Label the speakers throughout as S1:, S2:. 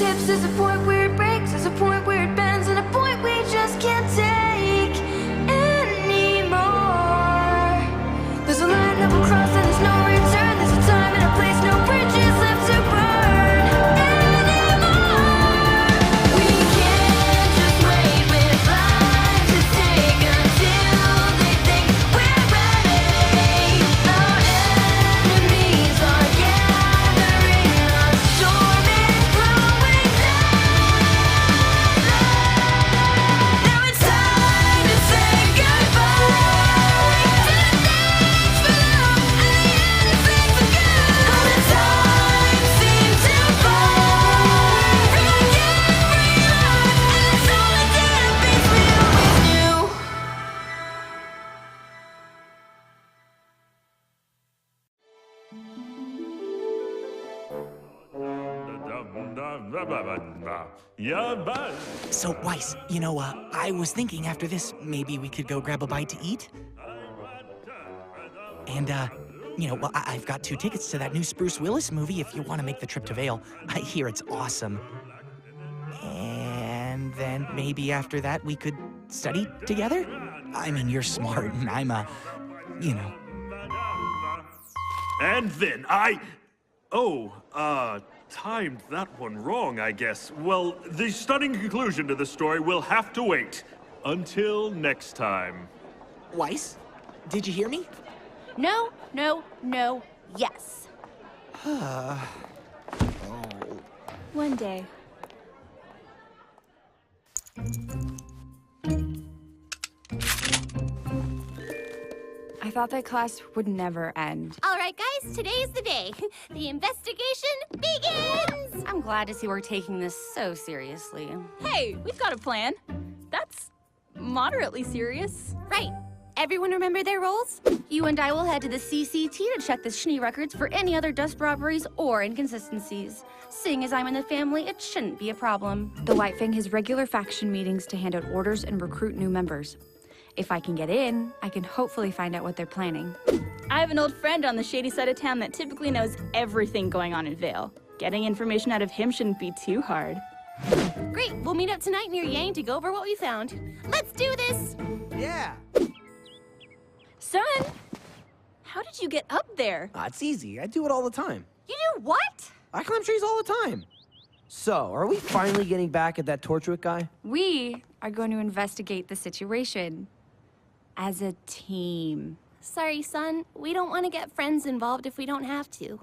S1: tips, there's a point where it breaks, there's a point where it bends, and a point we just can't take anymore. There's a line that we'll cross and there's no return. There's a time and a place, no bridges left to burn anymore. We can't just wait with lives to take until they think we're ready. Our enemies are gathering, a storm is blowing down. Now it's time to say goodbye to the things for love and the things for good. All the time seems to fly. Forget every life, and it's all the damn things we always knew.
S2: Yeah, but
S3: So, Weiss, I was thinking after this, maybe we could go grab a bite to eat? And, I've got 2 tickets to that new Bruce Willis movie if you want to make the trip to Vail. I hear it's awesome. And then maybe after that we could study together? I mean, you're smart and I'm
S2: and then timed that one wrong, I guess. Well, the stunning conclusion to the story will have to wait until next time.
S3: Weiss, did you hear me?
S4: No, no, no, yes. One day. I thought that class would never end.
S5: All right, guys, today's the day. The investigation begins!
S4: I'm glad to see we're taking this so seriously.
S6: Hey, we've got a plan. That's moderately serious.
S5: Right. Everyone remember their roles?
S4: You and I will head to the CCT to check the Schnee records for any other dust robberies or inconsistencies. Seeing as I'm in the family, it shouldn't be a problem.
S7: The White Fang has regular faction meetings to hand out orders and recruit new members. If I can get in, I can hopefully find out what they're planning.
S6: I have an old friend on the shady side of town that typically knows everything going on in Vail. Getting information out of him shouldn't be too hard.
S5: Great, we'll meet up tonight near Yang to go over what we found. Let's do this!
S3: Yeah.
S6: Son, how did you get up there?
S8: It's easy. I do it all the time.
S6: You do what?
S8: I climb trees all the time. So, are we finally getting back at that Torchwick guy?
S7: We are going to investigate the situation as a team.
S5: Sorry, son. We don't want to get friends involved if we don't have to.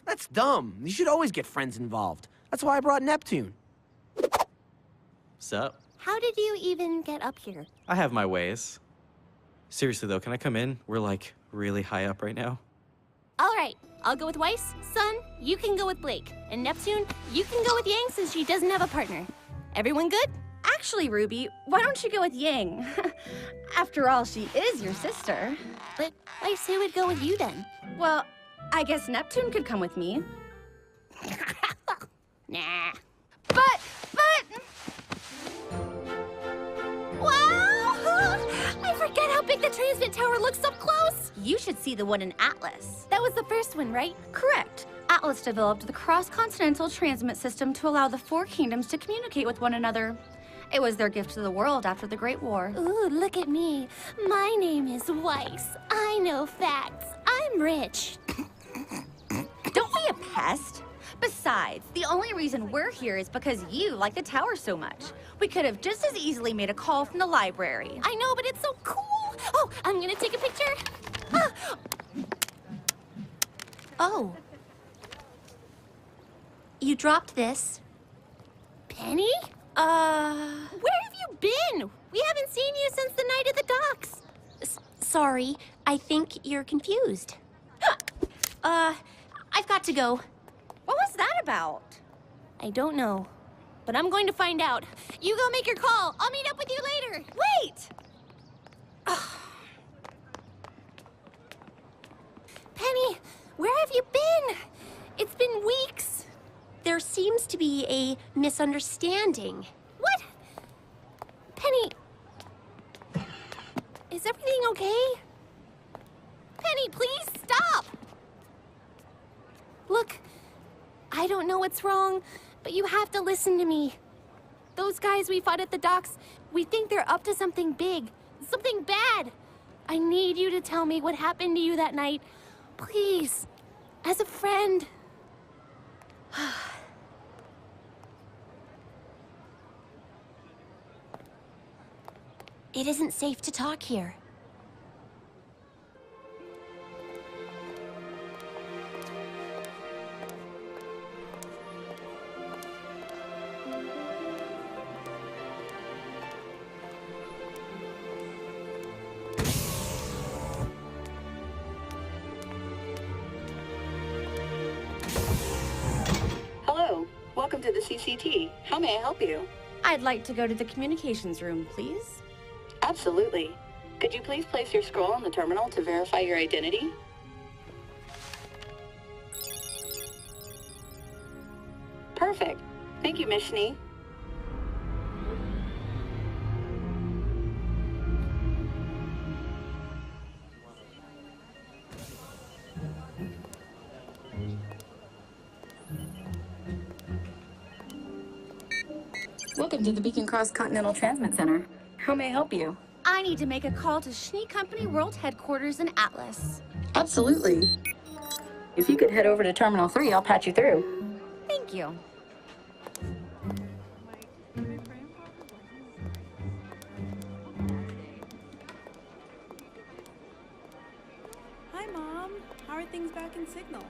S8: That's dumb. You should always get friends involved. That's why I brought Neptune.
S9: Sup?
S5: How did you even get up here?
S9: I have my ways. Seriously though, can I come in? We're like really high up right now.
S5: All right, I'll go with Weiss. Son, you can go with Blake. And Neptune, you can go with Yang since she doesn't have a partner. Everyone good?
S4: Actually, Ruby, why don't you go with Yang? After all, she is your sister.
S5: But Weiss, who would go with you then?
S4: Well, I guess Neptune could come with me.
S5: Nah.
S4: But...
S5: Wow! I forget how big the transmit tower looks up close.
S4: You should see the one in Atlas.
S5: That was the first one, right?
S4: Correct. Atlas developed the cross-continental transmit system to allow the 4 kingdoms to communicate with one another. It was their gift to the world after the Great War.
S5: Ooh, look at me. My name is Weiss. I know facts. I'm rich.
S4: Don't be a pest. Besides, the only reason we're here is because you like the tower so much. We could have just as easily made a call from the library.
S5: I know, but it's so cool. Oh, I'm gonna take a picture. Ah.
S4: Oh. You dropped this.
S5: Penny? Where have you been? We haven't seen you since the night at the docks.
S4: Sorry, I think you're confused. I've got to go. What was that about?
S5: I don't know, but I'm going to find out. You go make your call. I'll meet up with you later.
S4: Wait!
S5: Penny, where have you been? It's been weeks.
S4: There seems to be a misunderstanding.
S5: What? Penny, is everything okay? Penny, please stop. Look, I don't know what's wrong, But you have to listen to me. Those guys we fought at the docks, we think they're up to something big. Something bad. I need you to tell me what happened to you that night. Please. As a friend.
S10: It isn't safe to talk here.
S11: Hello, welcome to the CCT. How may I help you?
S4: I'd like to go to the communications room, please.
S11: Absolutely. Could you please place your scroll on the terminal to verify your identity? Perfect. Thank you, Miss Schnee. Welcome to the Beacon Cross Continental Transmit Center. How may I help you?
S4: I need to make a call to Schnee Company World Headquarters in Atlas.
S11: Absolutely. If you could head over to Terminal 3, I'll patch you through.
S4: Thank you.
S12: Hi, Mom. How are things back in Signal?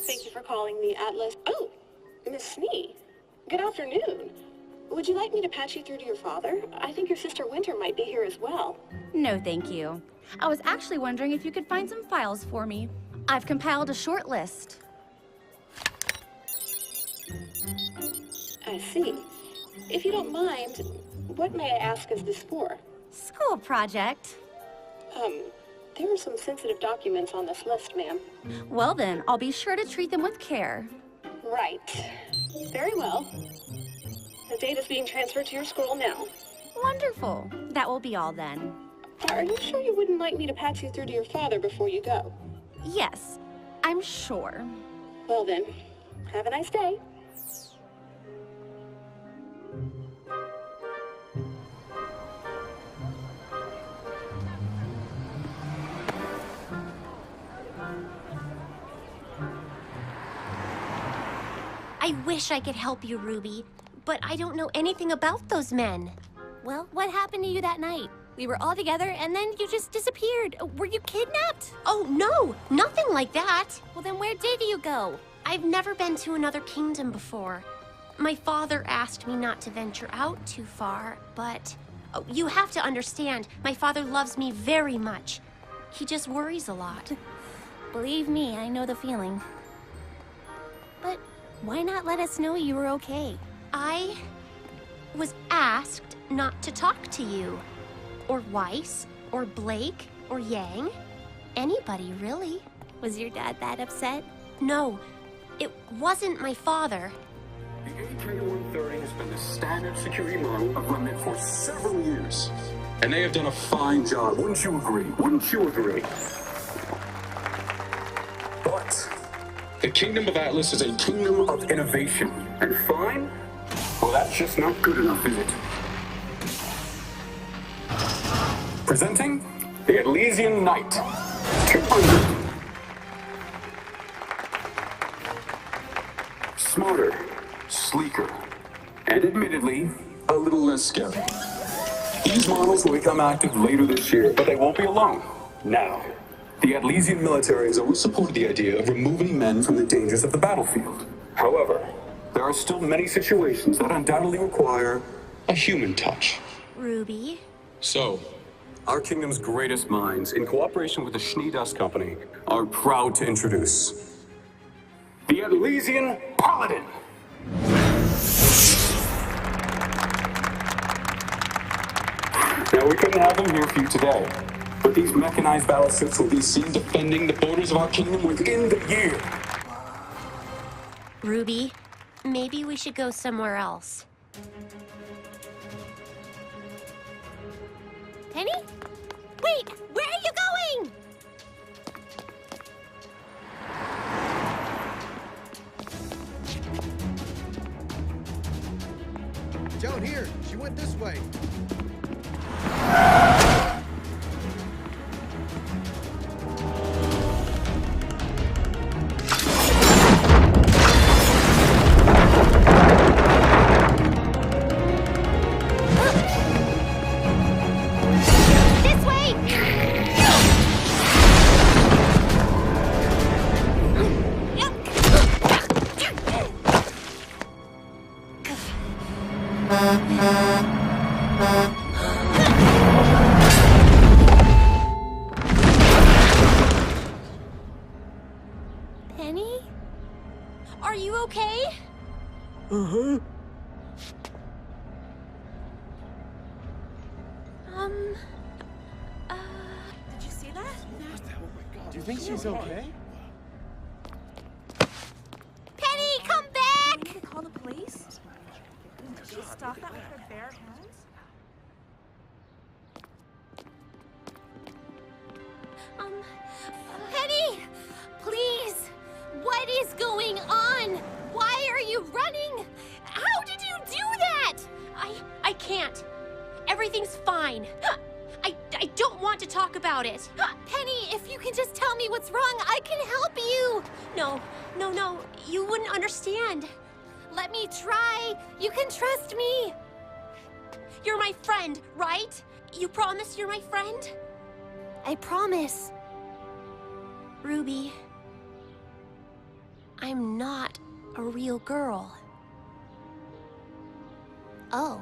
S11: Thank you for calling the Atlas. Oh, Miss Schnee. Good afternoon. Would you like me to patch you through to your father? I think your sister Winter might be here as well.
S4: No, thank you. I was actually wondering if you could find some files for me. I've compiled a short list.
S11: I see. If you don't mind, what may I ask is this for?
S4: School project.
S11: There are some sensitive documents on this list, ma'am.
S4: Well then, I'll be sure to treat them with care.
S11: Right. Very well. The data's being transferred to your scroll now.
S4: Wonderful. That will be all then.
S11: Are you sure you wouldn't like me to patch you through to your father before you go?
S4: Yes, I'm sure.
S11: Well then, have a nice day.
S10: I wish I could help you, Ruby, but I don't know anything about those men.
S5: Well, what happened to you that night? We were all together and then you just disappeared. Were you kidnapped?
S10: Oh, no, nothing like that.
S5: Well, then where did you go?
S10: I've never been to another kingdom before. My father asked me not to venture out too far, but you have to understand, my father loves me very much. He just worries a lot.
S5: Believe me, I know the feeling. But why not let us know you were okay?
S10: I was asked not to talk to you, or Weiss, or Blake, or Yang. Anybody, really.
S5: Was your dad that upset?
S10: No, it wasn't my father.
S13: The AK-130 has been the standard security model of Remnant for several years. And they have done a fine job, wouldn't you agree? Wouldn't you agree? But the Kingdom of Atlas is a kingdom of innovation. And fine? Well, that's just not good enough, is it? Presenting the Elysian Knight 200. Smarter, sleeker, and admittedly, a little less scary. These models will become active later this year, but they won't be alone. Now, the Atlesian military has always supported the idea of removing men from the dangers of the battlefield. However, there are still many situations that undoubtedly require a human touch.
S10: Ruby?
S13: So, our kingdom's greatest minds, in cooperation with the Schnee Dust Company, are proud to introduce the Elysian Paladin. Now, we couldn't have them here for you today, but these mechanized battleships will be seen defending the borders of our kingdom within the year.
S10: Ruby, maybe we should go somewhere else.
S5: Penny? Wait, where are you going?
S14: out here. She went this way.
S5: This way! Penny?
S10: Are you okay?
S8: Uh-huh.
S12: Did you see that?
S14: Do you think she's okay?
S5: Penny, come
S12: Do
S5: back!
S12: we need to call the police? Did she stop that with her bare hands?
S5: Penny! Please! What is going on? Why are you running? How did you do that?
S10: I can't. Everything's fine. I don't want to talk about it.
S5: Penny, if you can just tell me what's wrong, I can help you.
S10: No. You wouldn't understand.
S5: Let me try. You can trust me.
S10: You're my friend, right? You promise you're my friend?
S5: I promise.
S10: Ruby, I'm not a real girl.
S5: Oh.